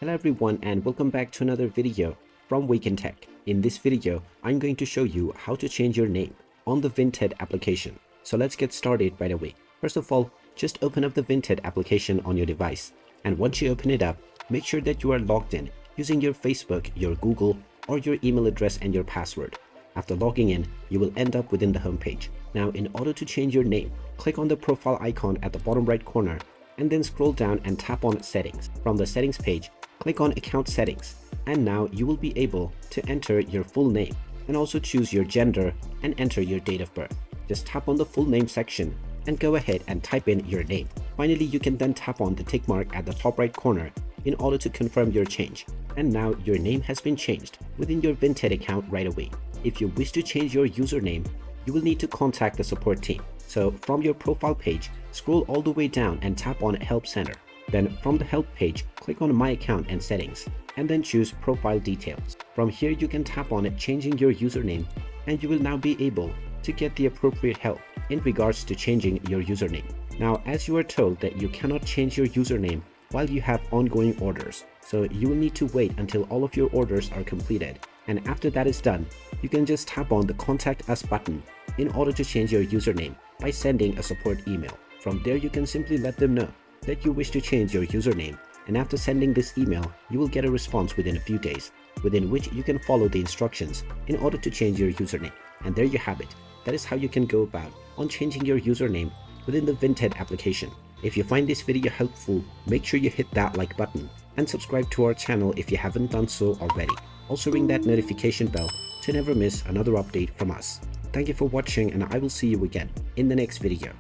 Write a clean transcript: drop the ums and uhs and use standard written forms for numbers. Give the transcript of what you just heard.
Hello everyone and welcome back to another video from Wake&Tech. In this video, I'm going to show you how to change your name on the Vinted application. So let's get started right away. First of all, just open up the Vinted application on your device. And once you open it up, make sure that you are logged in using your Facebook, your Google, or your email address and your password. After logging in, you will end up within the home page. Now, in order to change your name, click on the profile icon at the bottom right corner and then scroll down and tap on Settings. From the Settings page, click on Account Settings, and now you will be able to enter your full name and also choose your gender and enter your date of birth. Just tap on the full name section and go ahead and type in your name. Finally, you can then tap on the tick mark at the top right corner in order to confirm your change. And now your name has been changed within your Vinted account right away. If you wish to change your username, you will need to contact the support team. So from your profile page, scroll all the way down and tap on Help Center. Then from the Help page, click on My Account and Settings, and then choose Profile Details. From here, you can tap on Changing Your Username, and you will now be able to get the appropriate help in regards to changing your username. Now, as you are told that you cannot change your username while you have ongoing orders, so you will need to wait until all of your orders are completed. And after that is done, you can just tap on the Contact Us button in order to change your username by sending a support email. From there, you can simply let them know that you wish to change your username, and after sending this email, you will get a response within a few days, within which you can follow the instructions in order to change your username. And there you have it. That is how you can go about on changing your username within the Vinted application. If you find this video helpful, make sure you hit that like button and subscribe to our channel if you haven't done so already. Also ring that notification bell to never miss another update from us. Thank you for watching, and I will see you again in the next video.